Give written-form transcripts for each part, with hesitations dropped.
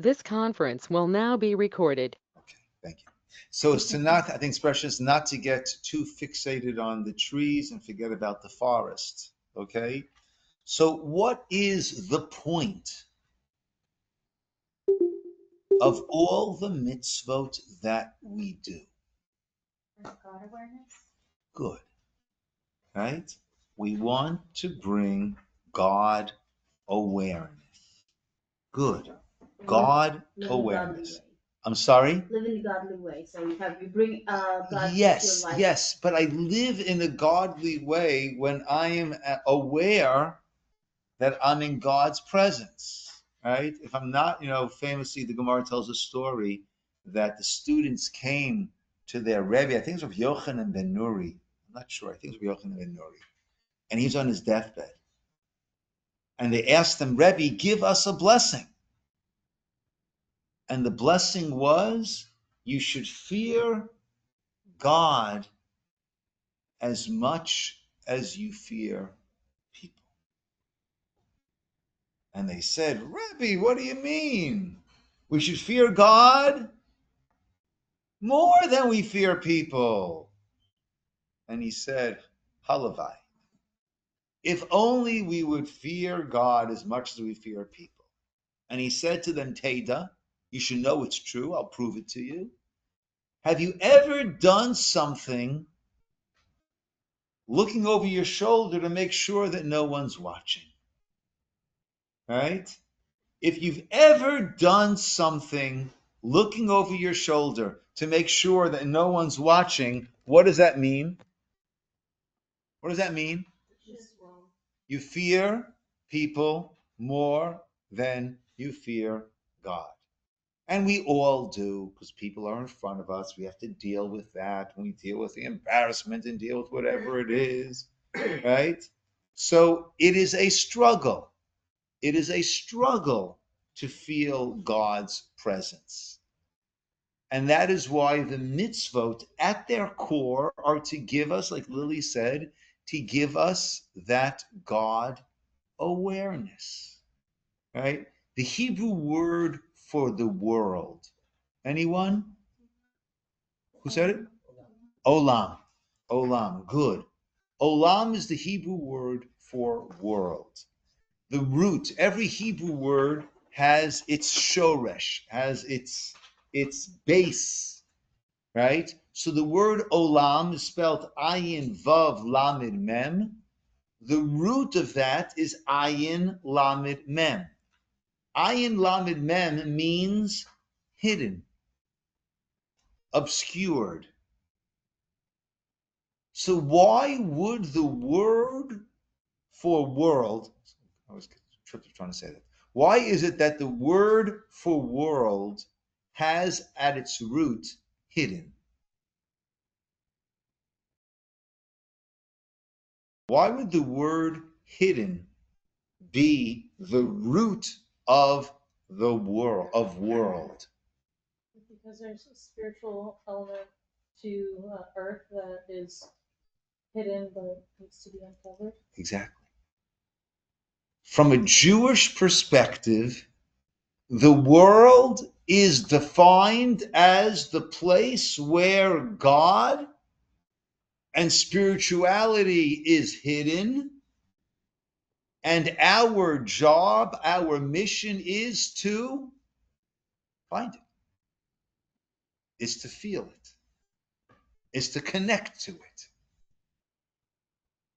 This conference will now be recorded. Okay, thank you. So it's to not, I think expression is not to get too fixated on the trees and forget about the forest. Okay? So what is the point of all the mitzvot that we do? God awareness. Good. Right? We want to bring God awareness. Good. God awareness. I'm sorry? Live in a godly way. So you bring God into Yes, your life. yes, but I live in a godly way when I am aware that I'm in God's presence, right? If I'm not, famously the Gemara tells a story that the students came to their Rebbe, I think it was Yochanan ben Nuri, I'm not sure, I think it was Yochanan ben Nuri, and he's on his deathbed. And they asked him, Rebbe, give us a blessing. And the blessing was, you should fear God as much as you fear people. And they said, Rebbe, what do you mean? We should fear God more than we fear people. And he said, Halavai. If only we would fear God as much as we fear people. And he said to them, Teda, you should know it's true. I'll prove it to you. Have you ever done something looking over your shoulder to make sure that no one's watching? Right? If you've ever done something looking over your shoulder to make sure that no one's watching, what does that mean? What does that mean? You fear people more than you fear God. And we all do, because people are in front of us. We have to deal with that. We deal with the embarrassment and deal with whatever it is, right? So it is a struggle. It is a struggle to feel God's presence. And that is why the mitzvot at their core are to give us, like Lily said, to give us that God awareness, right? The Hebrew word for the world. Anyone? Who said it? Olam. Olam. Good. Olam is the Hebrew word for world. The root, every Hebrew word has its shoresh, has its base, right? So the word olam is spelled ayin vav lamed mem. The root of that is ayin lamed mem. Ayin lamed mem means hidden, obscured. So why would the word for world, I was trying to say that. Why is it that the word for world has at its root hidden? Why would the word hidden be the root of the world? Because there's a spiritual element to earth that is hidden but needs to be uncovered. Exactly. From a Jewish perspective, the world is defined as the place where God and spirituality is hidden, and our job, our mission is to find it, is to feel it, is to connect to it.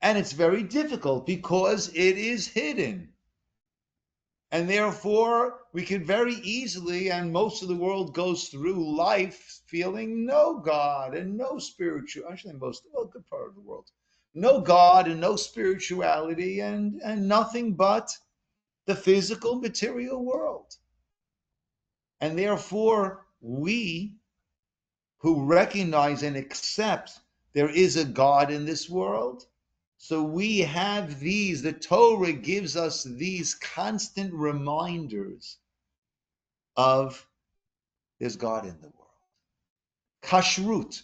And it's very difficult because it is hidden. And therefore, we can very easily, and most of the world goes through life feeling no God and no spiritual, actually a good part of the world, no God and no spirituality and nothing but the physical material world. And therefore, we who recognize and accept there is a God in this world, so we have these, the Torah gives us these constant reminders of there's God in the world. Kashrut.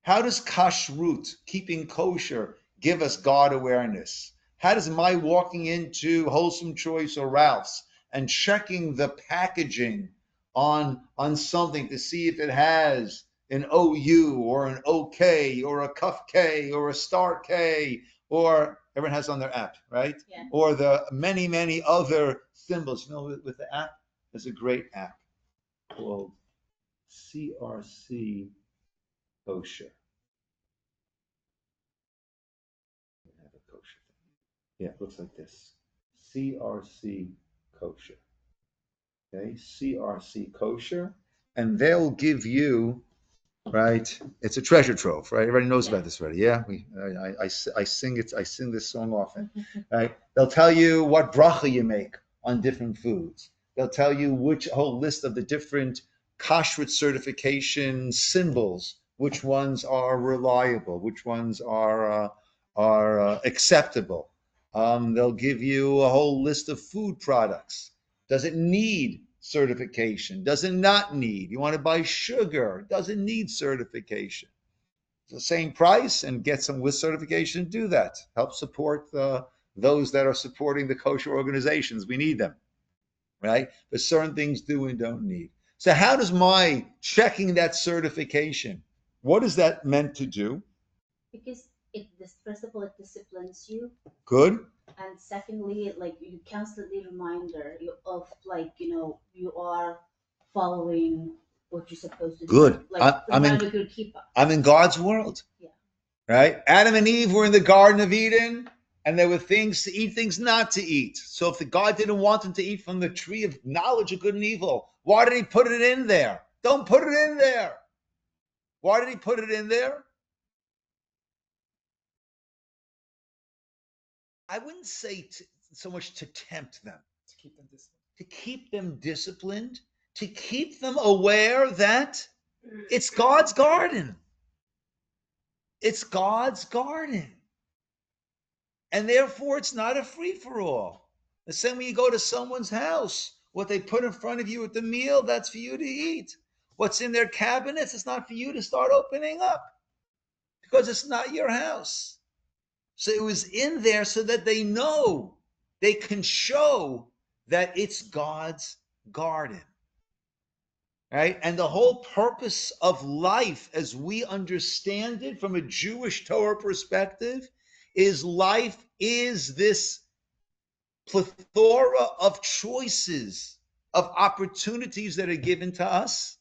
How does kashrut, keeping kosher, give us God awareness? How does my walking into Wholesome Choice or Ralph's and checking the packaging on something to see if it has an OU or an OK or a cuff K or a star K, or everyone has on their app, right? Yeah. Or the many, many other symbols. You know, with the app, there's a great app called CRC Kosher. Have a kosher. Yeah, it looks like this. CRC Kosher. Okay, CRC Kosher, and they'll give you, right? It's a treasure trove, right? Everybody knows about this already. Yeah, I sing it. I sing this song often, right? They'll tell you what bracha you make on different foods. They'll tell you which whole list of the different kashrut certification symbols, which ones are reliable, which ones are acceptable. They'll give you a whole list of food products. Does it need certification? Does it not need? You want to buy sugar? Does it need certification? It's the same price, and get some with certification. Do that. Help support those that are supporting the kosher organizations. We need them, right? But certain things do and don't need. So how does my checking that certification, what is that meant to do? Because first of all, it disciplines you. Good. And secondly, like you constantly reminder you of you are following what you're supposed to do. Good. Like I'm in God's world. Yeah. Right? Adam and Eve were in the Garden of Eden, and there were things to eat, things not to eat. So if the God didn't want them to eat from the tree of knowledge of good and evil, why did he put it in there? Don't put it in there. Why did he put it in there? I wouldn't say so much to tempt them. To keep them disciplined. To keep them disciplined. To keep them aware that it's God's garden. It's God's garden. And therefore, it's not a free-for-all. The same when you go to someone's house, what they put in front of you at the meal, that's for you to eat. What's in their cabinets, it's not for you to start opening up, because it's not your house. So it was in there so that they know, they can show that it's God's garden. Right? And the whole purpose of life, as we understand it from a Jewish Torah perspective, is life is this plethora of choices, of opportunities that are given to us.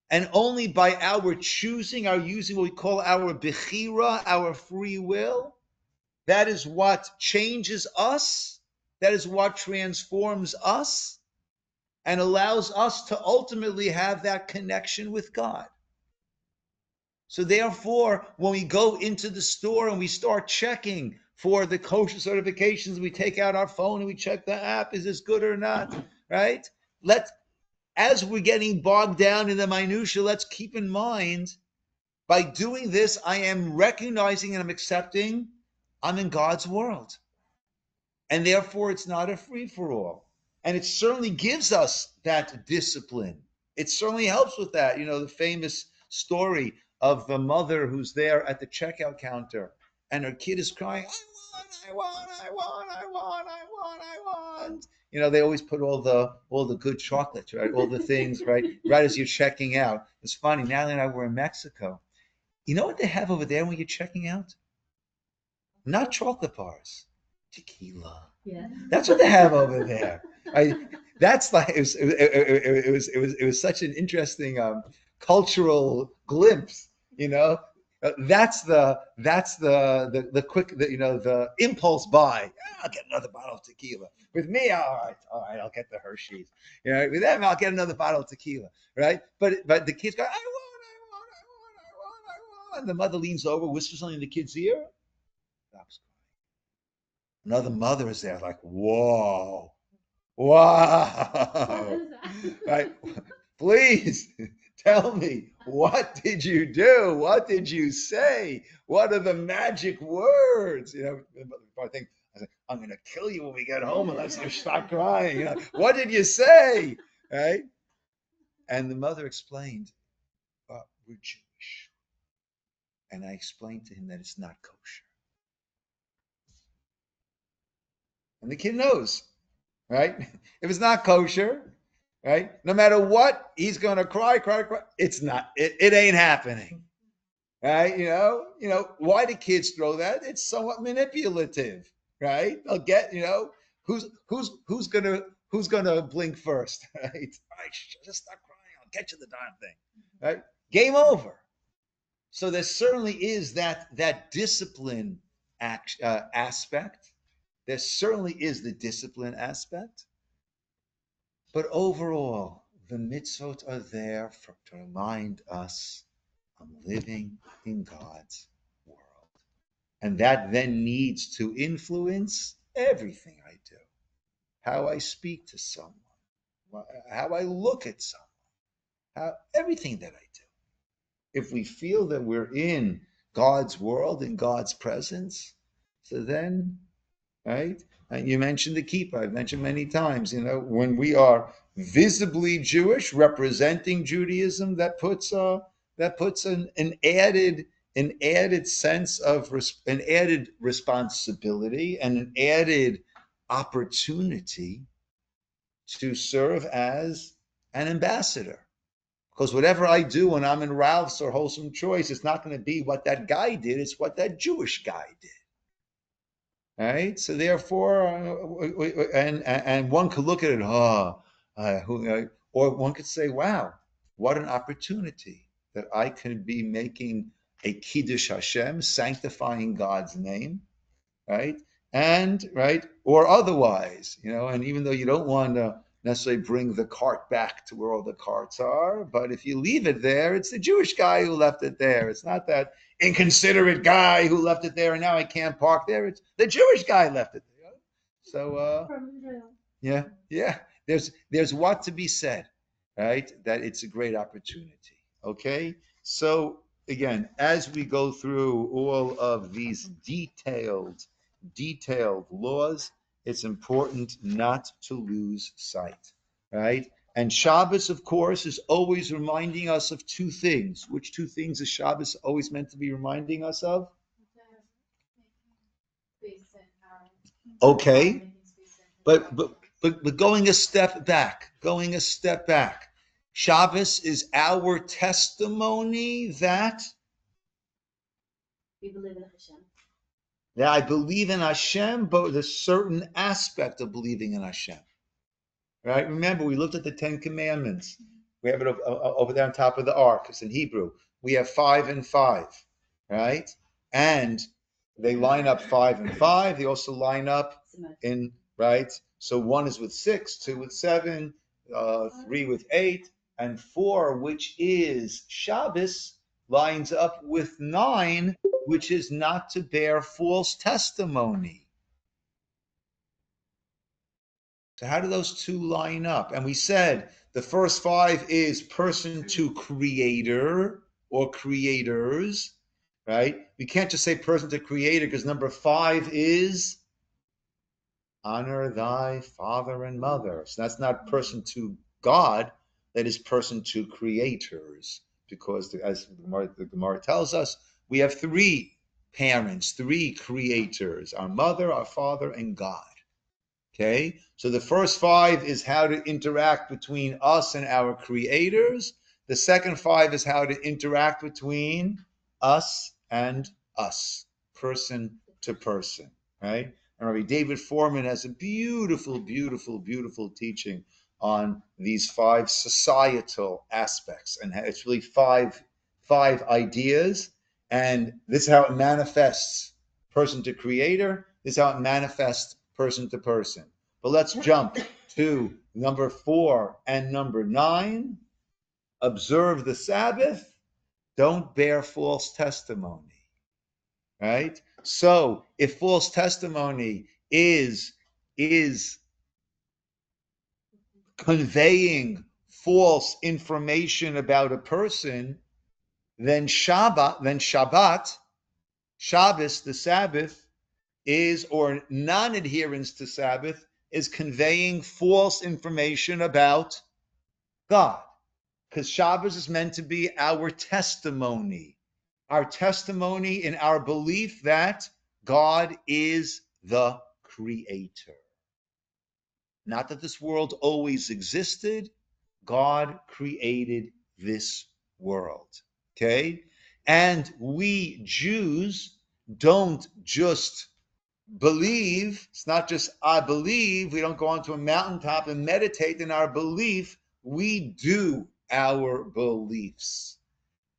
And only by our choosing, our using what we call our bechira, our free will, that is what changes us. That is what transforms us and allows us to ultimately have that connection with God. So therefore, when we go into the store and we start checking for the kosher certifications, we take out our phone and we check the app, is this good or not, right? As we're getting bogged down in the minutia, let's keep in mind, by doing this, I am recognizing and I'm accepting I'm in God's world. And therefore, it's not a free-for-all. And it certainly gives us that discipline. It certainly helps with that. You know, the famous story of the mother who's there at the checkout counter, and her kid is crying, I want. You know, they always put all the good chocolates, right? All the things, right? Right as you're checking out. It's funny, Natalie and I were in Mexico. You know what they have over there when you're checking out? Not chocolate bars. Tequila. Yeah. That's what they have over there. That's like it was such an interesting cultural glimpse. You know, that's the quick the impulse buy. I'll get another bottle of tequila. With me, all right, I'll get the Hershey's. You know, with them, I'll get another bottle of tequila. Right? But the kids go, I want. And the mother leans over, whispers something in the kid's ear. Stops. Another mother is there, like, whoa, wow. Right? Please tell me, what did you do? What did you say? What are the magic words? You know, I think I'm going to kill you when we get home unless you stop crying. You know, what did you say? Right? And the mother explained, we're Jewish. And I explained to him that it's not kosher. And the kid knows. right? If it's not kosher, right? No matter what, he's going to cry. It's not. It ain't happening, right? Why do kids throw that? It's somewhat manipulative, right? They'll get, who's gonna blink first, right? All right, just stop crying. I'll get you the darn thing, right? Game over. So there certainly is that discipline aspect. There certainly is the discipline aspect. But overall, the mitzvot are there to remind us I'm living in God's world. And that then needs to influence everything I do. How I speak to someone, how I look at someone, everything that I do. If we feel that we're in God's world, in God's presence, so then, right? And you mentioned the kippah. I've mentioned many times, when we are visibly Jewish, representing Judaism, that puts an added sense of an added responsibility and an added opportunity to serve as an ambassador. Because whatever I do when I'm in Ralph's or Wholesome Choice, it's not going to be what that guy did, it's what that Jewish guy did. Right? So therefore, and one could look at it, or one could say, wow, what an opportunity that I could be making a Kiddush Hashem, sanctifying God's name, right? And, right, or otherwise, and even though you don't want to necessarily bring the cart back to where all the carts are, but if you leave it there, it's the Jewish guy who left it there. It's not that inconsiderate guy who left it there and now I can't park there. It's the Jewish guy left it there. So, yeah, there's what to be said, right? That it's a great opportunity. Okay, so again, as we go through all of these detailed laws, it's important not to lose sight, right? And Shabbos, of course, is always reminding us of two things. Which two things is Shabbos always meant to be reminding us of? Okay, but going a step back, Shabbos is our testimony that We believe in Hashem. that I believe in Hashem, but with a certain aspect of believing in Hashem. Right? Remember, we looked at the 10 Commandments. We have it over there on top of the ark. It's in Hebrew. We have 5 and 5, right? And they line up 5 and 5. They also line up in, right? So 1 is with 6, 2 with 7, 3 with 8, and 4, which is Shabbos, lines up with 9, which is not to bear false testimony. So how do those two line up? And we said the first 5 is person to creator or creators, right? We can't just say person to creator because number 5 is honor thy father and mother. So that's not person to God, that is person to creators. Because as the Gemara tells us, we have 3 parents, 3 creators, our mother, our father, and God. Okay, so the first 5 is how to interact between us and our creators. The second 5 is how to interact between us and us, person to person, right? And Rabbi David Foreman has a beautiful teaching on these 5 societal aspects, and it's really five ideas, and this is how it manifests person to creator. This is how it manifests person to person. But let's jump to number 4 and number 9. Observe the Sabbath. Don't bear false testimony. Right? So if false testimony is conveying false information about a person, then Shabbat, Shabbos, the Sabbath, is, or non-adherence to Sabbath, is conveying false information about God. Because Shabbos is meant to be our testimony in our belief that God is the creator. Not that this world always existed. God created this world. Okay? And we Jews don't just believe. It's not just I believe. We don't go onto a mountaintop and meditate in our belief. We do our beliefs.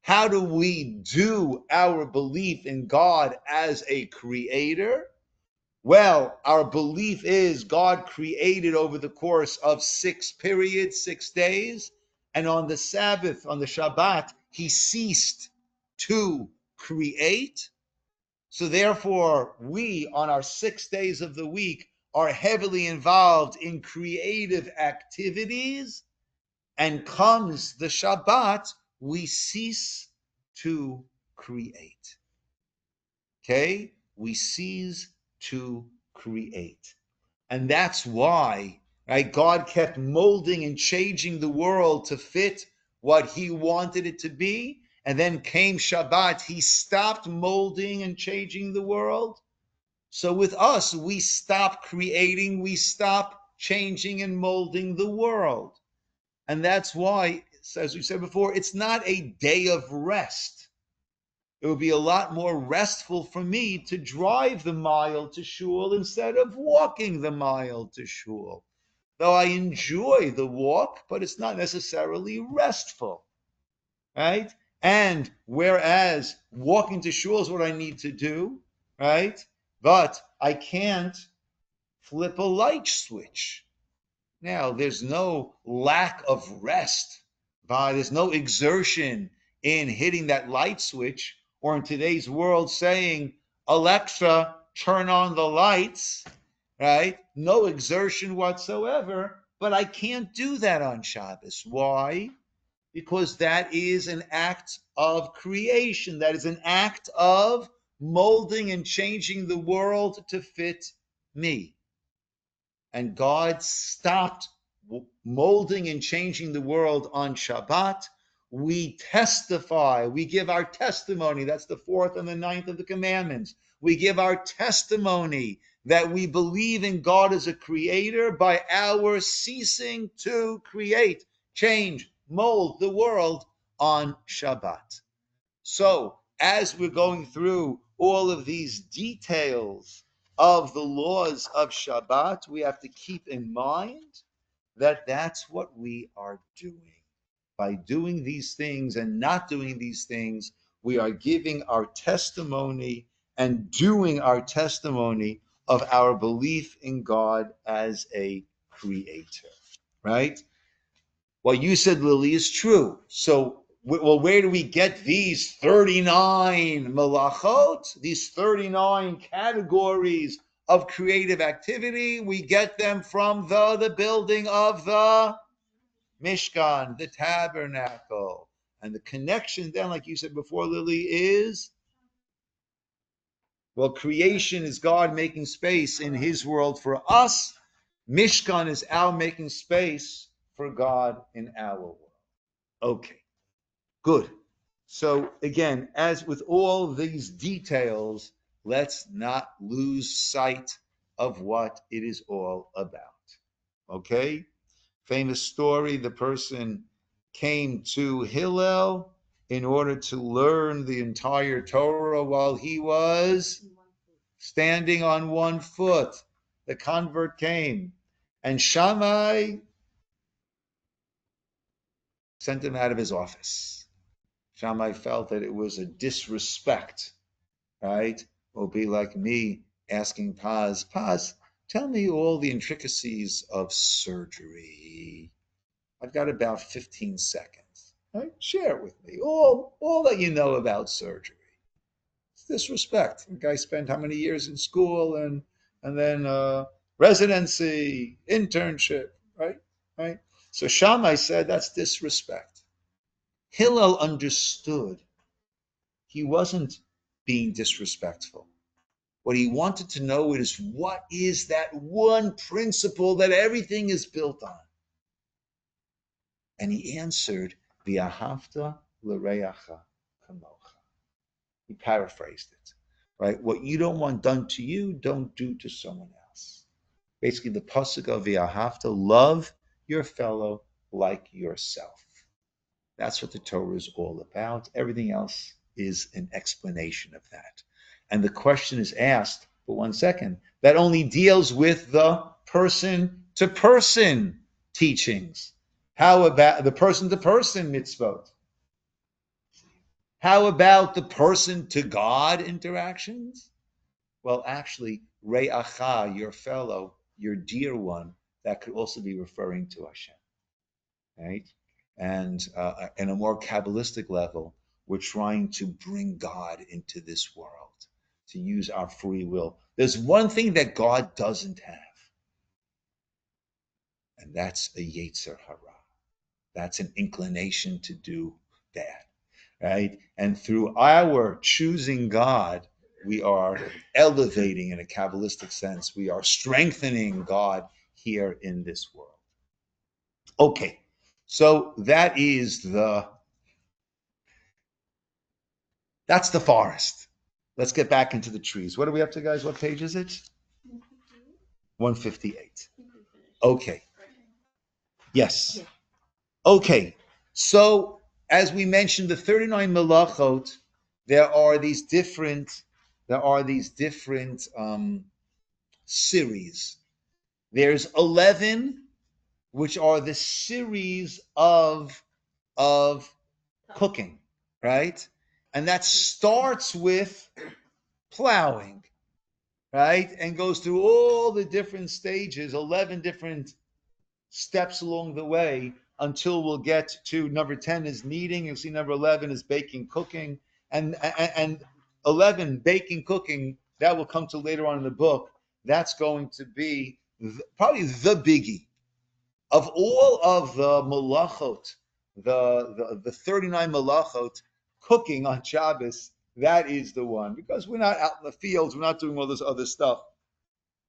How do we do our belief in God as a creator? Well, our belief is God created over the course of 6 periods, 6 days, and on the Sabbath, on the Shabbat, he ceased to create. So therefore, we on our 6 days of the week are heavily involved in creative activities, and comes the Shabbat, we cease to create. Okay? We cease to create. And that's why, right, God kept molding and changing the world to fit what he wanted it to be. And then came Shabbat, he stopped molding and changing the world. So with us, we stop creating, we stop changing and molding the world. And that's why, as we said before, it's not a day of rest. It would be a lot more restful for me to drive the mile to shul instead of walking the mile to shul. Though I enjoy the walk, but it's not necessarily restful, right? And whereas walking to shul is what I need to do, right? But I can't flip a light switch. Now, there's no lack of rest, there's no exertion in hitting that light switch, or in today's world saying, Alexa, turn on the lights, right? No exertion whatsoever, but I can't do that on Shabbos. Why? Because that is an act of creation. That is an act of molding and changing the world to fit me. And God stopped molding and changing the world on Shabbat. We testify, we give our testimony. That's the 4th and the 9th of the commandments. We give our testimony that we believe in God as a creator by our ceasing to create, change, mold the world on Shabbat. So, as we're going through all of these details of the laws of Shabbat, we have to keep in mind that that's what we are doing. By doing these things and not doing these things, we are giving our testimony and doing our testimony of our belief in God as a creator, right? What you said, Lily, is true. So, well, where do we get these 39 malachot, these 39 categories of creative activity? We get them from the building of the Mishkan, the tabernacle. And the connection then, like you said before, Lily, is, well, creation is God making space in his world for us. Mishkan is our making space for God in our world. Okay, good. So again, as with all these details, let's not lose sight of what it is all about. Okay? Famous story, the person came to Hillel in order to learn the entire Torah while he was standing on one foot. The convert came, and Shammai sent him out of his office. Shammai felt that it was a disrespect, right? It will be like me asking Paz, tell me all the intricacies of surgery. I've got about 15 seconds. Right? Share it with me. All that you know about surgery. It's disrespect. The guy spent how many years in school and then residency, internship, right? Right? So Shammai said that's disrespect. Hillel understood he wasn't being disrespectful. What he wanted to know is, what is that one principle that everything is built on? And he answered, V'ahavta l'reacha kamocha. He paraphrased it, right? What you don't want done to you, don't do to someone else. Basically, the pasuk of V'ahavta, love your fellow like yourself. That's what the Torah is all about. Everything else is an explanation of that. And the question is asked, for 1 second, that only deals with the person-to-person teachings. How about the person-to-person mitzvot? How about the person-to-God interactions? Well, actually, Re'acha, your fellow, your dear one, that could also be referring to Hashem, right? And in a more Kabbalistic level, we're trying to bring God into this world, to use our free will. There's one thing that God doesn't have, and that's a Yetzer Hara. That's an inclination to do bad, right? And through our choosing God, we are elevating, in a Kabbalistic sense, we are strengthening God here in this world. Okay, so that's the forest. Let's get back into the trees. What are we up to, guys? What page is it? 158. Okay. Yes. Okay. So, as we mentioned, the 39 melachot, there are these different series. There's 11, which are the series of cooking, right? And that starts with plowing, right? And goes through all the different stages, 11 different steps along the way, until we'll get to number 10 is kneading. You'll see number 11 is baking, cooking. And 11, baking, cooking, that will come to later on in the book. That's going to be probably the biggie. Of all of the malachot, the 39 malachot, cooking on Shabbos, that is the one. Because we're not out in the fields, we're not doing all this other stuff.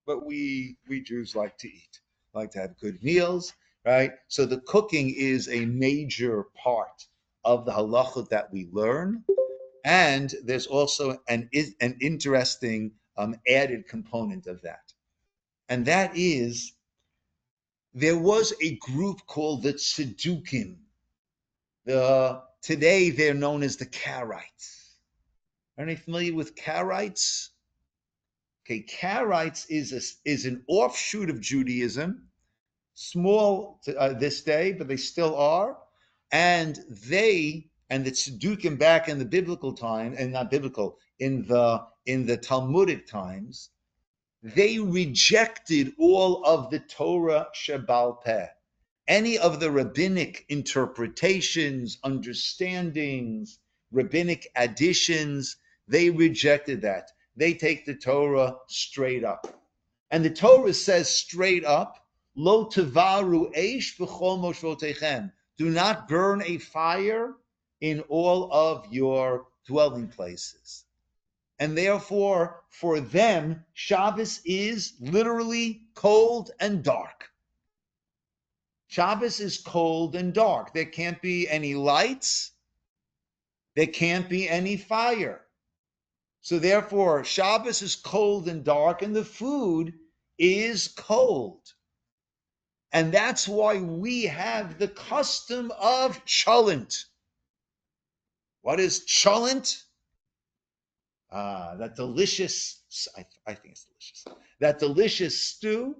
But we Jews like to eat, like to have good meals, right? So the cooking is a major part of the halachot that we learn. And there's also an interesting added component of that. And that is, there was a group called the Tzedukim. Today they're known as the Karaites. Are you familiar with Karaites? Okay, Karaites is an offshoot of Judaism, small to this day, but they still are. And the Tzedukim back in the biblical time, and not biblical, in the Talmudic times, they rejected all of the Torah Shebaal Peh. Any of the rabbinic interpretations, understandings, rabbinic additions, they rejected that. They take the Torah straight up. And the Torah says straight up, Lo tevaru eish b'chol moshvotechem. Do not burn a fire in all of your dwelling places. And therefore, for them, Shabbos is literally cold and dark. Shabbos is cold and dark. There can't be any lights. There can't be any fire. So therefore, Shabbos is cold and dark, and the food is cold. And that's why we have the custom of cholent. What is cholent? That delicious, I think it's delicious, that delicious stew.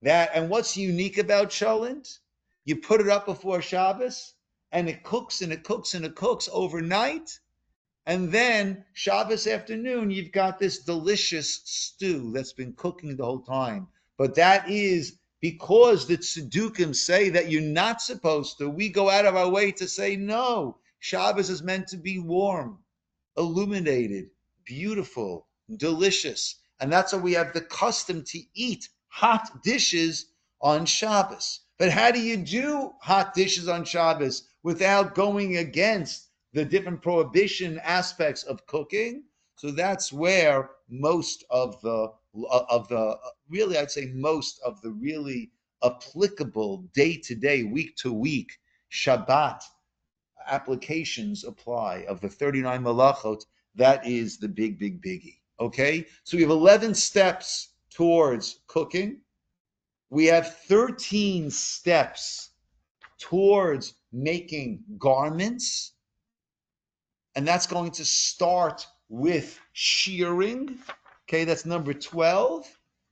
And what's unique about cholent? You put it up before Shabbos, and it cooks and it cooks and it cooks overnight. And then Shabbos afternoon, you've got this delicious stew that's been cooking the whole time. But that is because the Tzedukim say that you're not supposed to. We go out of our way to say, no, Shabbos is meant to be warm, illuminated, beautiful, delicious. And that's why we have the custom to eat hot dishes on Shabbos. But how do you do hot dishes on Shabbos without going against the different prohibition aspects of cooking? So that's where most of the really, I'd say most of the really applicable day-to-day, week-to-week Shabbat applications apply. Of the 39 malachot, that is the big biggie. Okay, so we have 11 steps towards cooking. we have 13 steps towards making garments, and that's going to start with shearing. Okay, that's number 12.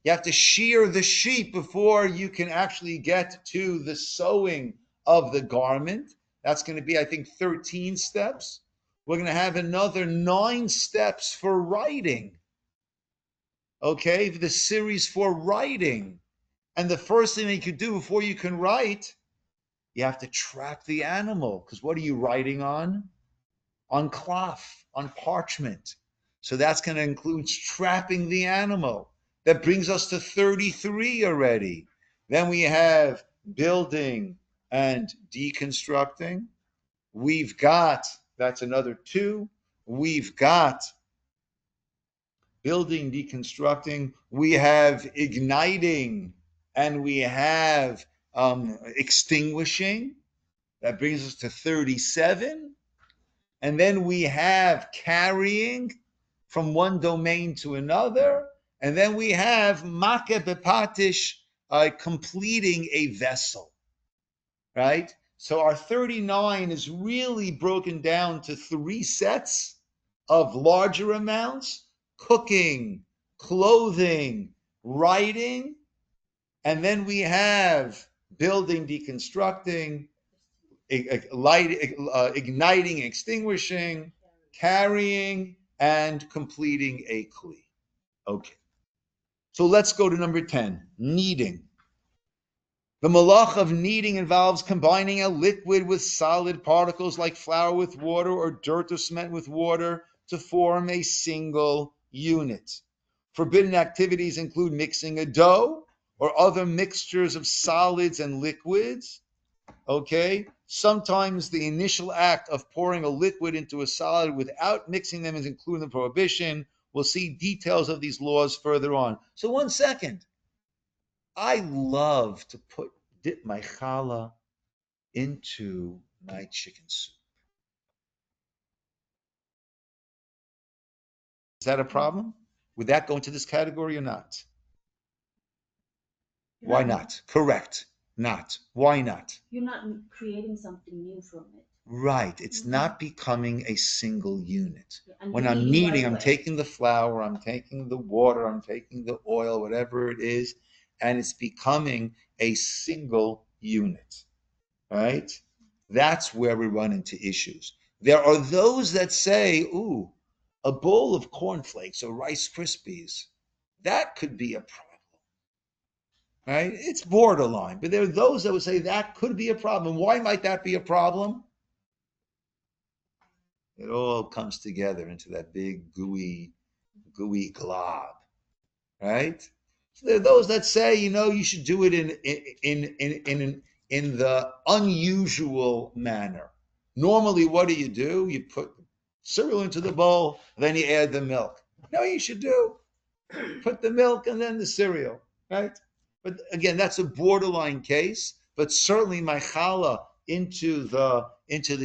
You have to shear the sheep before you can actually get to the sewing of the garment. That's going to be, I think, 13 steps. We're going to have another 9 steps for writing. Okay, the series for writing. And the first thing that you could do before you can write, you have to track the animal. Because what are you writing on? On cloth, on parchment. So that's going to include trapping the animal. That brings us to 33 already. Then we have building and deconstructing. We've got, that's another 2. We've got building, deconstructing. We have igniting, and we have extinguishing. That brings us to 37. And then we have carrying from one domain to another. And then we have make bepatish, completing a vessel, right? So our 39 is really broken down to 3 sets of larger amounts: cooking, clothing, writing. And then we have building, deconstructing, igniting, extinguishing, carrying, and completing a kli. Okay. So let's go to number 10, kneading. The malach of kneading involves combining a liquid with solid particles like flour with water or dirt or cement with water to form a single unit. Forbidden activities include mixing a dough or other mixtures of solids and liquids. Okay, sometimes the initial act of pouring a liquid into a solid without mixing them is included in the prohibition. We'll see details of these laws further on. So 1 second. I love to dip my challah into my chicken soup. Is that a problem? Would that go into this category or not? Why not? Correct. Not. Why not? You're not creating something new from it. Right. It's not becoming a single unit. Yeah, when I'm kneading, right I'm taking the flour, I'm taking the water, I'm taking the oil, whatever it is, and it's becoming a single unit. Right? That's where we run into issues. There are those that say, ooh, a bowl of cornflakes or Rice Krispies, that could be a problem. Right? It's borderline, but there are those that would say that could be a problem. Why might that be a problem? It all comes together into that big gooey glob, right? So there are those that say, you should do it in the unusual manner. Normally, what do? You put cereal into the bowl, then you add the milk. No, you should put the milk and then the cereal, right? But again, that's a borderline case. But certainly, my challah into the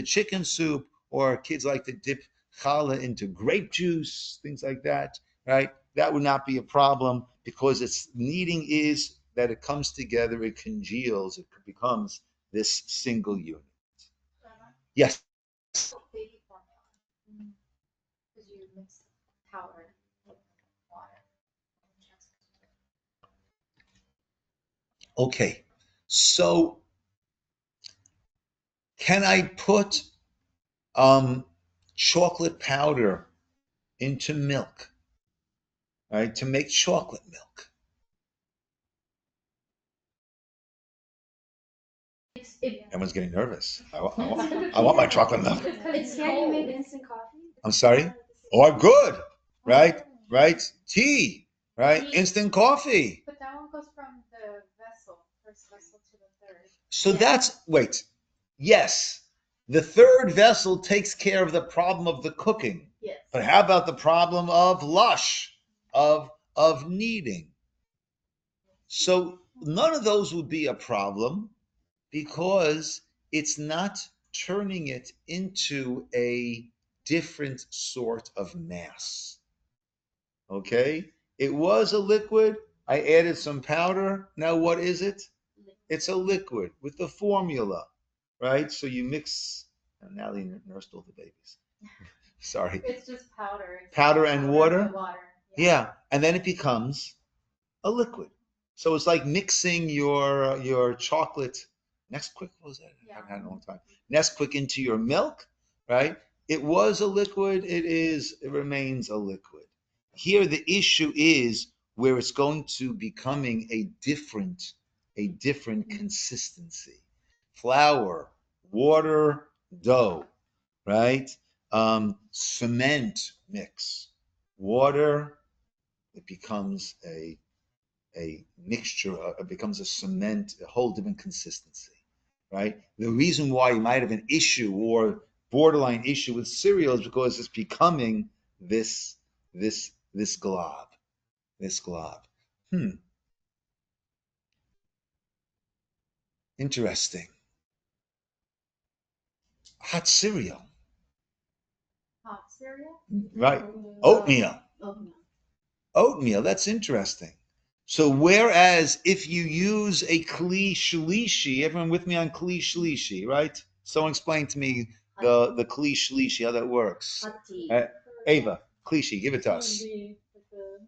chicken soup, or kids like to dip challah into grape juice, things like that, right? That would not be a problem, because its kneading is that it comes together, it congeals, it becomes this single unit. Yes. Baby formula. Because you mix powder with water. Okay. So can I put chocolate powder into milk, right, to make chocolate milk? Everyone's getting nervous. I want my chocolate milk. It's can you make instant coffee? I'm sorry? Oh, good. Right? Right? Tea. Right? Instant coffee. But that one goes from the first vessel to the third. So wait. Yes. The third vessel takes care of the problem of the cooking. Yes. But how about the problem of lush, of kneading? So none of those would be a problem, because it's not turning it into a different sort of mass. Okay? It was a liquid, I added some powder. Now what is it? It's a liquid with the formula, right? So you mix. And Natalie nursed all the babies. Sorry. It's just powder. It's Powder and water? Water. Yeah, and then it becomes a liquid. So it's like mixing your chocolate Nesquik. What was that? I haven't had it in a long time. Nesquik into your milk, right? It was a liquid. It remains a liquid. Here the issue is where it's going to becoming a different consistency. Flour, water, dough, right? Cement mix, water. It becomes a mixture. It becomes a cement, a whole different consistency, right? The reason why you might have an issue or borderline issue with cereal is because it's becoming this glob, this glob. Interesting. Hot cereal, Hot cereal? right? Oatmeal. Oatmeal, that's interesting. So whereas if you use a kli shlishi, everyone with me on kli shlishi, right? Someone explain to me the kli shlishi, how that works. Ava, klishi, give it to us. The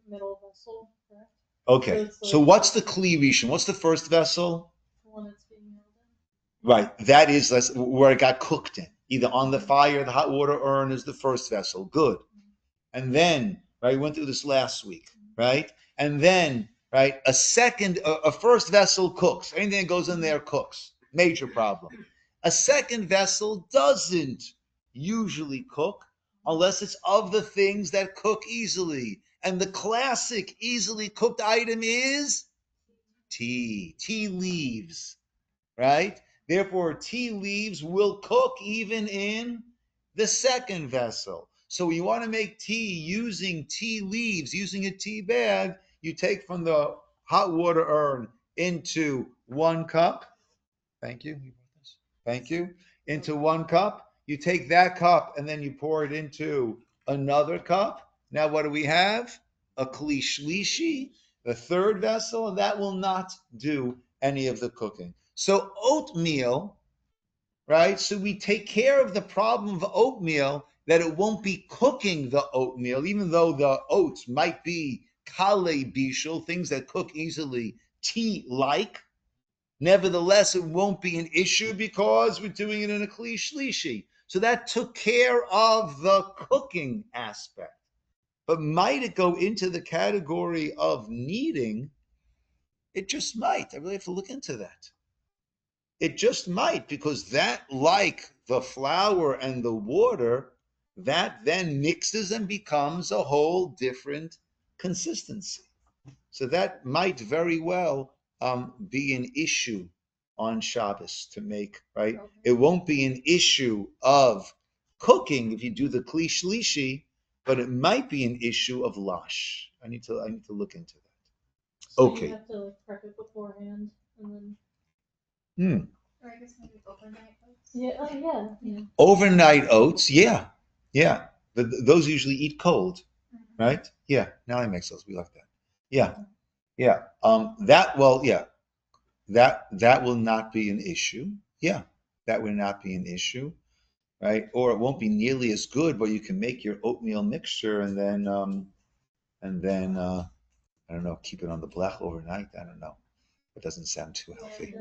middle vessel, correct? Okay, so what's the kli rishon? What's the first vessel? The one that's being held in. Right, that is where it got cooked in. Either on the fire, the hot water urn is the first vessel. Good. And then, right, we went through this last week, right? And then, right, a first vessel cooks. Anything that goes in there cooks. Major problem. A second vessel doesn't usually cook unless it's of the things that cook easily. And the classic easily cooked item is tea leaves, right? Therefore, tea leaves will cook even in the second vessel. So you want to make tea using tea leaves, using a tea bag, you take from the hot water urn into 1 cup. Thank you. Thank you. Into 1 cup. You take that cup and then you pour it into another cup. Now what do we have? A kli shlishi, the third vessel, and that will not do any of the cooking. So oatmeal, right? So we take care of the problem of oatmeal that it won't be cooking the oatmeal, even though the oats might be kale bishul, things that cook easily, tea-like. Nevertheless, it won't be an issue because we're doing it in a kli shlishi. So that took care of the cooking aspect. But might it go into the category of kneading? It just might. I really have to look into that. It just might, because that, like the flour and the water, that then mixes and becomes a whole different consistency. So that might very well be an issue on Shabbos to make, right? It won't be an issue of cooking if you do the kli shlishi, but it might be an issue of lash. I need to look into that. So Okay. you have to prep it beforehand and then. Or I guess maybe overnight oats. Yeah. Overnight oats, yeah. But those usually eat cold, right? Yeah. Now I make those. We like that. Yeah. That will not be an issue. Yeah, that will not be an issue, right? Or it won't be nearly as good, but you can make your oatmeal mixture and then I don't know, keep it on the blech overnight. I don't know. It doesn't sound too healthy.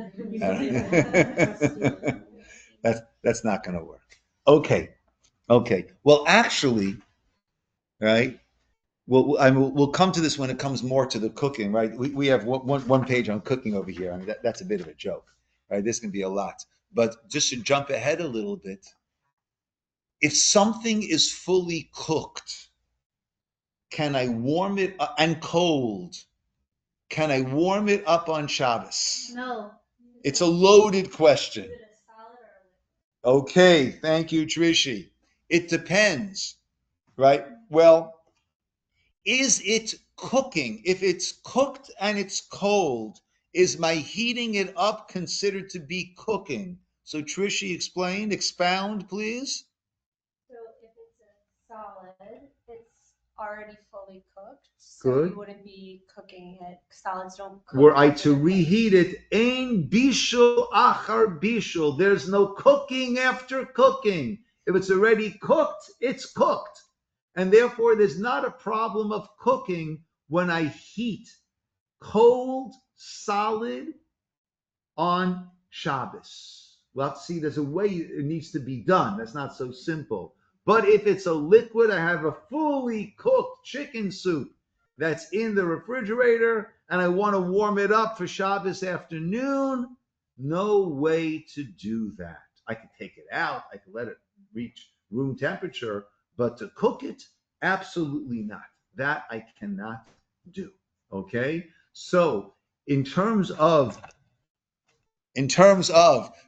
That's not going to work. Okay. Well, actually, right? We'll come to this when it comes more to the cooking, right? We have one page on cooking over here. I mean, that's a bit of a joke, right? This can be a lot. But just to jump ahead a little bit, if something is fully cooked, can I warm it up, and cold? Can I warm it up on Shabbos? No. It's a loaded question. Okay, thank you, Trishi. It depends, right? Well, is it cooking? If it's cooked and it's cold, is my heating it up considered to be cooking? So Trishi, expound, please. So if it's a solid, it's already fully cooked, so Good. you wouldn't be cooking it. Salads don't cook. Were I to after they're cooked. reheat it, ein bishul achar bishul. There's no cooking after cooking. If it's already cooked, it's cooked. And therefore, there's not a problem of cooking when I heat cold, solid on Shabbos. Well, see, there's a way it needs to be done. That's not so simple. But if it's a liquid, I have a fully cooked chicken soup that's in the refrigerator and I want to warm it up for Shabbos afternoon, no way to do that. I can take it out, I can let it reach room temperature, but to cook it, absolutely not. That I cannot do. Okay? So, in terms of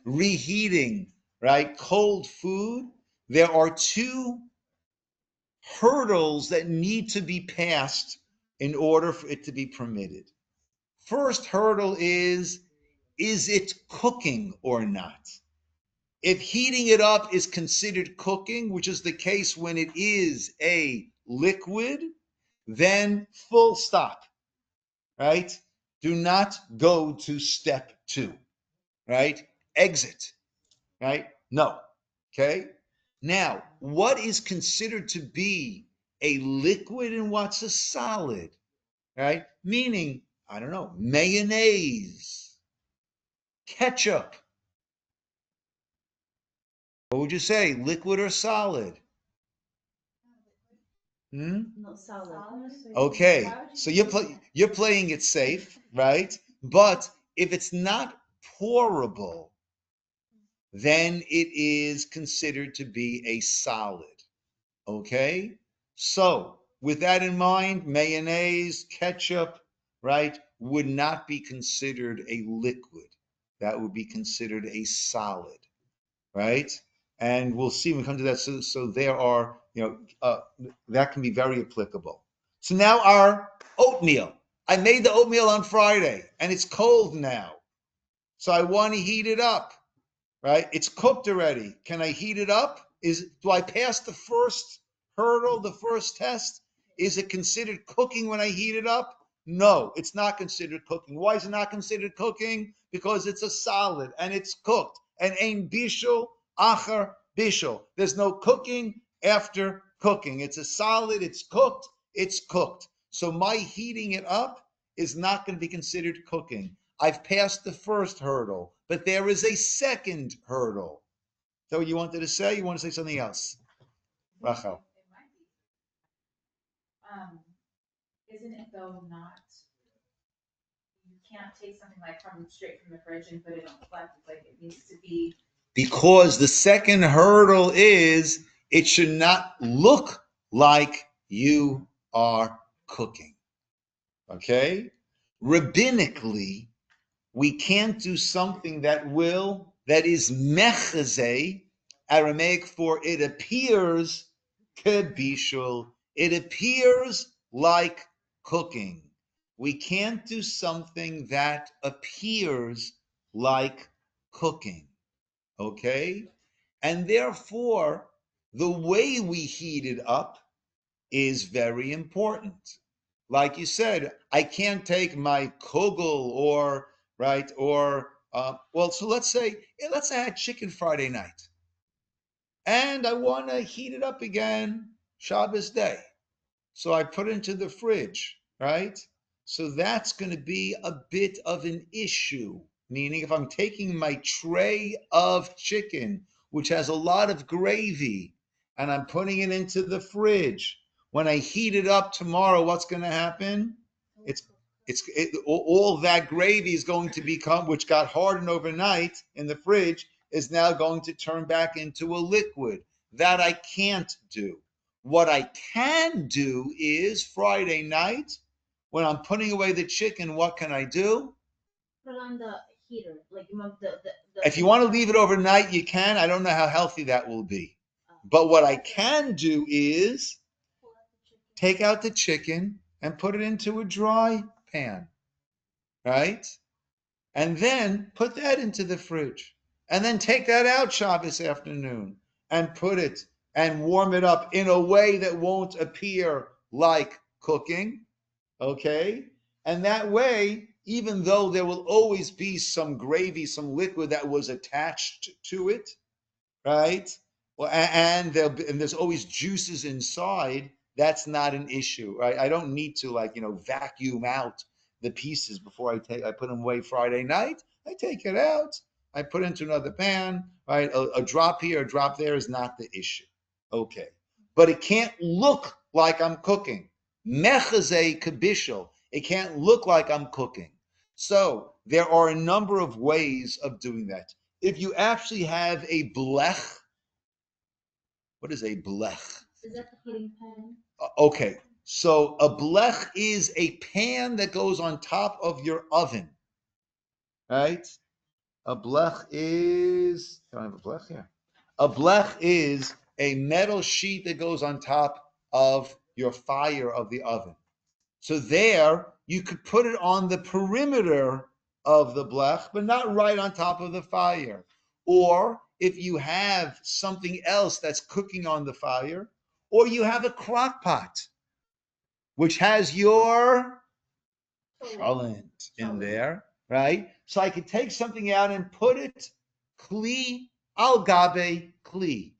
reheating, right, cold food, there are two hurdles that need to be passed in order for it to be permitted. First hurdle is it cooking or not? If heating it up is considered cooking, which is the case when it is a liquid, then full stop, right? Do not go to step 2, right? Exit, right? No. Okay. Now, what is considered to be a liquid and what's a solid, right? Meaning, I don't know, mayonnaise, ketchup. What would you say, liquid or solid? No, solid. Okay, so you're playing it safe, right? But if it's not pourable, then it is considered to be a solid. Okay? So, with that in mind, mayonnaise, ketchup, right, would not be considered a liquid. That would be considered a solid, right? And we'll see when we come to that. So there are, that can be very applicable. So now our oatmeal. I made the oatmeal on Friday and it's cold now. So I want to heat it up, right? It's cooked already. Can I heat it up? Do I pass the first hurdle, the first test? Is it considered cooking when I heat it up? No, it's not considered cooking. Why is it not considered cooking? Because it's a solid and it's cooked. And ein bishul achar bishul. There's no cooking after cooking. It's a solid, it's cooked, it's cooked. So my heating it up is not going to be considered cooking. I've passed the first hurdle, but there is a second hurdle. Is that what you wanted to say? You want to say something else? Rachel. It might be. Isn't it though not? You can't take something like straight from the fridge and put it on the flat. It's like it needs to be. Because the second hurdle is it should not look like you are cooking. Okay? Rabbinically, we can't do something that is mechazeh, Aramaic for it appears kebishul. It appears like cooking. We can't do something that appears like cooking. Okay? And therefore, the way we heat it up is very important. Like you said, I can't take my kugel or so let's say I had chicken Friday night, and I want to heat it up again Shabbos day. So I put it into the fridge, right? So that's going to be a bit of an issue. Meaning, if I'm taking my tray of chicken, which has a lot of gravy, and I'm putting it into the fridge, when I heat it up tomorrow, what's going to happen? All that gravy is going to become, which got hardened overnight in the fridge, is now going to turn back into a liquid. That I can't do. What I can do is Friday night, when I'm putting away the chicken, what can I do? Put on the heater, like If you want to leave it overnight, you can. I don't know how healthy that will be. But what I can do is take out the chicken and put it into a dry pan, right? And then put that into the fridge. And then take that out Shabbos afternoon and put it and warm it up in a way that won't appear like cooking, okay? And that way, even though there will always be some gravy, some liquid that was attached to it, right? Well, and there's always juices inside. That's not an issue, right? I don't need to vacuum out the pieces before I put them away Friday night. I take it out. I put it into another pan, right? A drop here, a drop there is not the issue. Okay. But it can't look like I'm cooking. Mechazeh kabishel. It can't look like I'm cooking. So there are a number of ways of doing that. If you actually have a blech, what is a blech? Is that the heating pan? Okay, so a blech is a pan that goes on top of your oven, right? A blech is, I don't have a blech here. A blech is a metal sheet that goes on top of your fire of the oven. So there, you could put it on the perimeter of the blech, but not right on top of the fire. Or if you have something else that's cooking on the fire, or you have a crock pot, which has your cholent in there, right? So I could take something out and put it kli al gabe kli.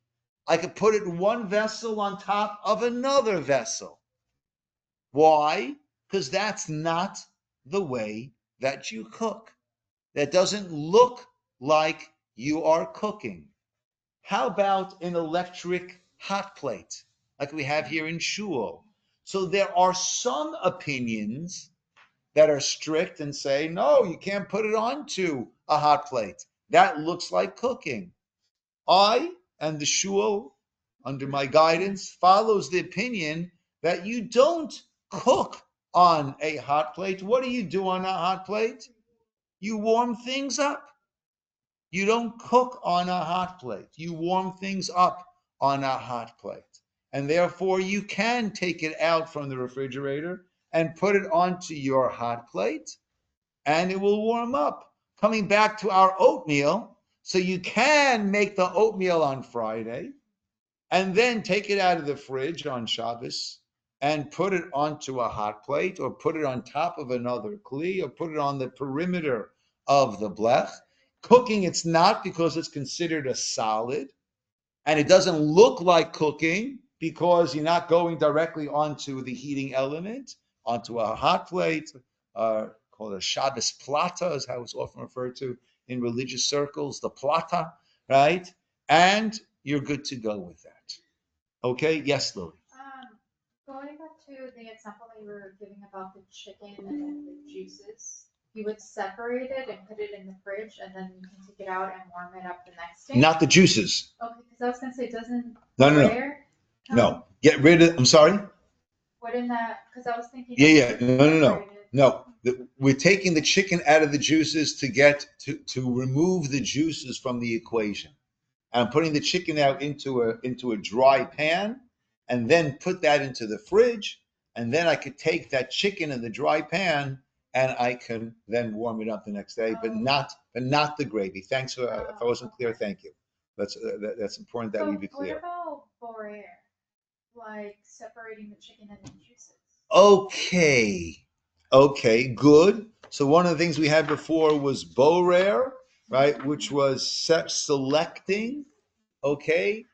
I could put it in one vessel on top of another vessel. Why? Because that's not the way that you cook. That doesn't look like you are cooking. How about an electric hot plate like we have here in shul? So there are some opinions that are strict and say, no, you can't put it onto a hot plate. That looks like cooking. I and the shul, under my guidance, follows the opinion that you don't cook on a hot plate. What do you do on a hot plate? You warm things up. You don't cook on a hot plate. You warm things up on a hot plate. And therefore, you can take it out from the refrigerator and put it onto your hot plate, and it will warm up. Coming back to our oatmeal, so you can make the oatmeal on Friday, and then take it out of the fridge on Shabbos and put it onto a hot plate, or put it on top of another kli, or put it on the perimeter of the blech. Cooking, it's not, because it's considered a solid, and it doesn't look like cooking because you're not going directly onto the heating element, onto a hot plate, called a Shabbos plata, is how it's often referred to in religious circles, the plata, right? And you're good to go with that. Okay, yes, Lily. Going back to the example that you were giving about the chicken and the juices, you would separate it and put it in the fridge, and then you can take it out and warm it up the next day. Not the juices. Okay, because I was gonna say, doesn't No. rare No. Get rid of, I'm sorry? Wouldn't that, because I was thinking. Yeah. Separated. No. We're taking the chicken out of the juices to remove the juices from the equation. I'm putting the chicken out into a dry pan, and then put that into the fridge, and then I could take that chicken in the dry pan and I can then warm it up the next day, but not the gravy. Thanks for if I wasn't clear, thank you. That's important that we be clear. What about borer? Like separating the chicken and the juices. Okay, good. So one of the things we had before was borer, right, which was selecting. Okay.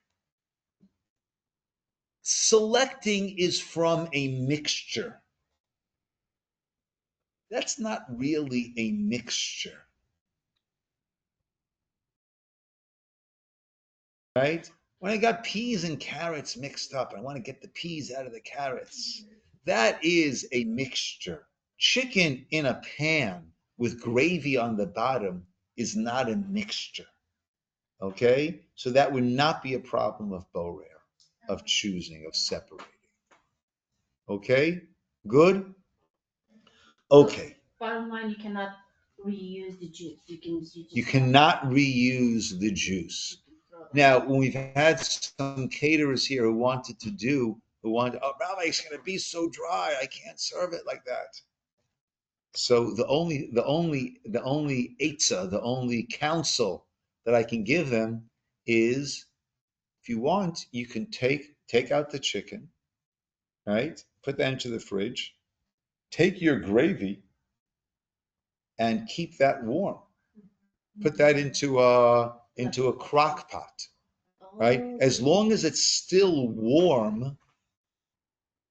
Selecting is from a mixture. That's not really a mixture, right? When I got peas and carrots mixed up, I want to get the peas out of the carrots. That is a mixture. Chicken in a pan with gravy on the bottom is not a mixture. Okay? So that would not be a problem of borer, of choosing, of separating. Okay? Good? Okay. Bottom line, you cannot reuse the juice. You cannot reuse the juice. Now, when we've had some caterers here who wanted, oh, Rabbi, it's going to be so dry, I can't serve it like that. So the only eitzah, the only counsel that I can give them is, if you want, you can take out the chicken, right? put that into the fridge, take your gravy and keep that warm. Put that into a crock pot, right? As long as it's still warm,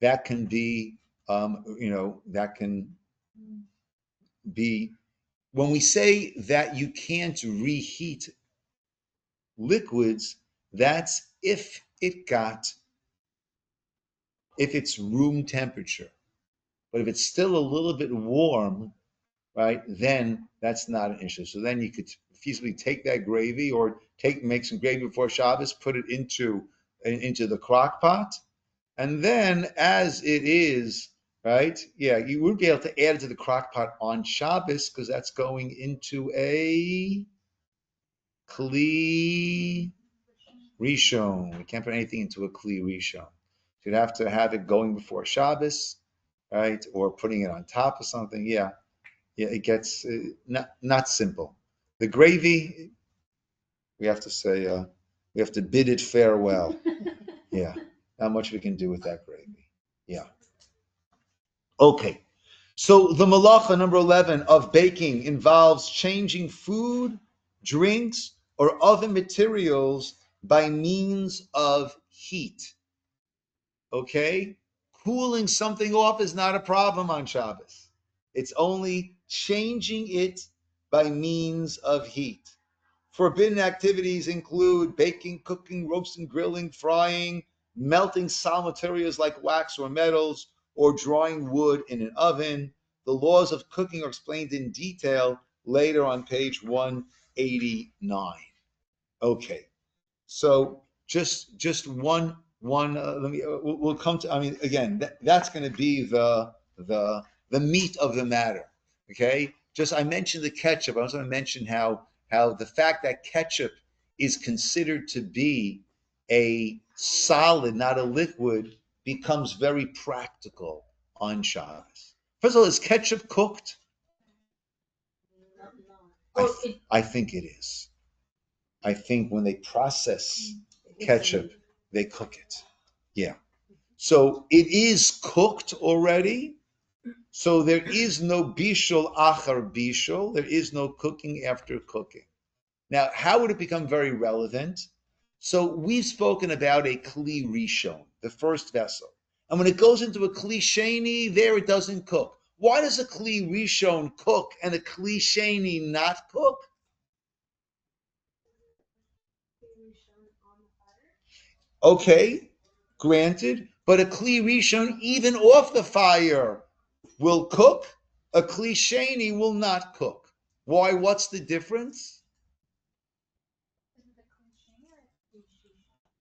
that can be, that can be, when we say that you can't reheat liquids, that's if it's room temperature. But if it's still a little bit warm, right, then that's not an issue. So then you could feasibly take that gravy or make some gravy before Shabbos, put it into the crock pot, and then as it is, right, you wouldn't be able to add it to the crock pot on Shabbos because that's going into a Kli Rishon. We can't put anything into a Kli Rishon. You'd have to have it going before Shabbos, right, or putting it on top of something. Yeah, it gets not simple. The gravy, we have to say, we have to bid it farewell. Yeah, not much we can do with that gravy. Yeah. Okay, so the malacha number 11 of baking involves changing food, drinks, or other materials by means of heat. Okay, cooling something off is not a problem on Shabbos. It's only changing it by means of heat. Forbidden activities include baking, cooking, roasting, grilling, frying, melting solid materials like wax or metals, or drying wood in an oven. The laws of cooking are explained in detail later on page 189. Okay, so just one. Let me. We'll come to. I mean, again, that's going to be the meat of the matter. Okay. Just I mentioned the ketchup. I was going to mention how the fact that ketchup is considered to be a solid, not a liquid, becomes very practical on Shabbos. First of all, is ketchup cooked? I think it is. I think when they process ketchup, they cook it. Yeah. So it is cooked already. So there is no bishul achar bishul. There is no cooking after cooking. Now, how would it become very relevant? So we've spoken about a kli rishon, the first vessel. And when it goes into a kli sheni, there it doesn't cook. Why does a kli rishon cook and a kli sheni not cook? Okay, granted, but a kli rishon, even off the fire, will cook. A kli sheni will not cook. Why? What's the difference?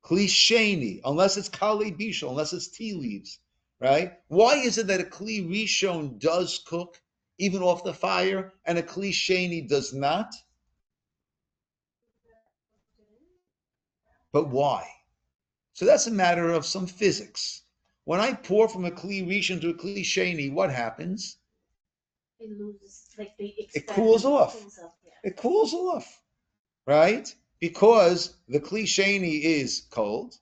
Kli sheni, unless it's kali bishul, unless it's tea leaves, right? Why is it that a kli rishon does cook even off the fire and a kli sheni does not? But why? So that's a matter of some physics. When I pour from a kli rishon to a kli sheni, what happens? It loses, like they It expand. cools off. Yeah. It cools off, right? Because the kli sheni is cold,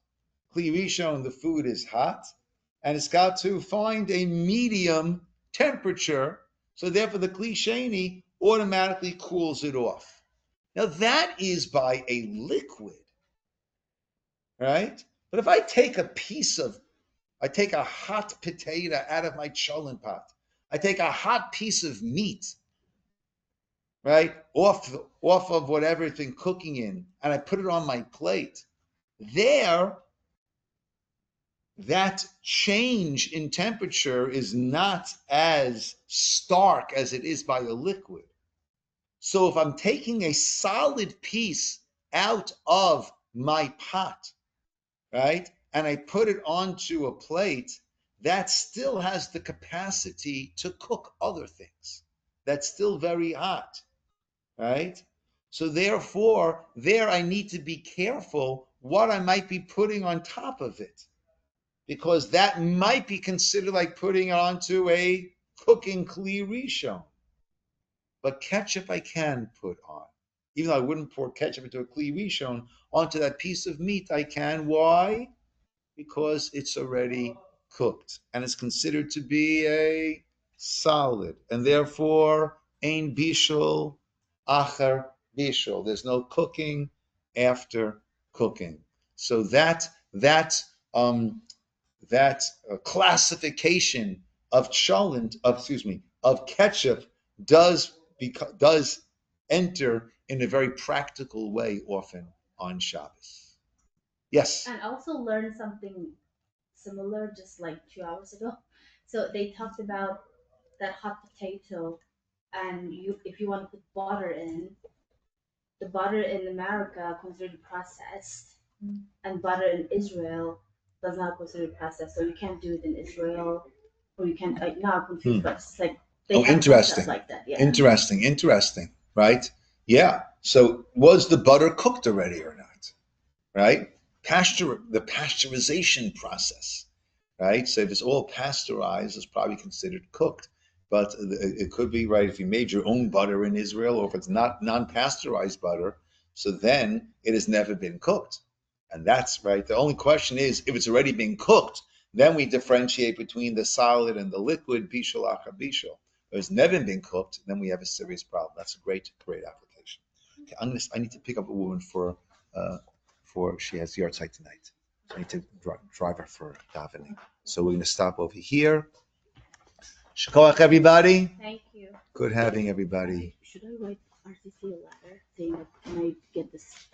kli rishon, the food is hot, and it's got to find a medium temperature. So therefore, the kli sheni automatically cools it off. Now that is by a liquid, right? But if I take a hot potato out of my cholent pot, I take a hot piece of meat, right, off of whatever it's been cooking in, and I put it on my plate. There, that change in temperature is not as stark as it is by a liquid. So if I'm taking a solid piece out of my pot, right, and I put it onto a plate, that still has the capacity to cook other things. That's still very hot, right? So therefore, there I need to be careful what I might be putting on top of it, because that might be considered like putting it onto a cooking kli rishon. But ketchup I can put on. Even though I wouldn't pour ketchup into a kli rishon, onto that piece of meat I can. Why? Because it's already cooked, and it's considered to be a solid, and therefore ein bishul acher bishul. There's no cooking after cooking. So that classification of cholent, of ketchup does enter in a very practical way often on Shabbos. Yes. And also learned something similar just like 2 hours ago. So they talked about that hot potato, and if you want to put butter in, the butter in America considered processed, and butter in Israel does not consider processed. So you can't do it in Israel, or you can't. Like, now I'm confused, but it's like they have Interesting. stuff like that. Yeah. Interesting. Right? Yeah. So was the butter cooked already or not? Right? The pasteurization process. Right? So if it's all pasteurized, it's probably considered cooked. But it could be, right, if you made your own butter in Israel, or if it's not non-pasteurized butter, so then it has never been cooked. And that's right. The only question is, if it's already been cooked, then we differentiate between the solid and the liquid, bishul acher bishul. If it's never been cooked, then we have a serious problem. That's a great application. Okay, I need to pick up a woman for she has yard site tonight. So I need to drive her for davening. So we're going to stop over here. Shkoach, everybody. Thank you. Good having everybody. Should I write RCC a letter saying that can I get this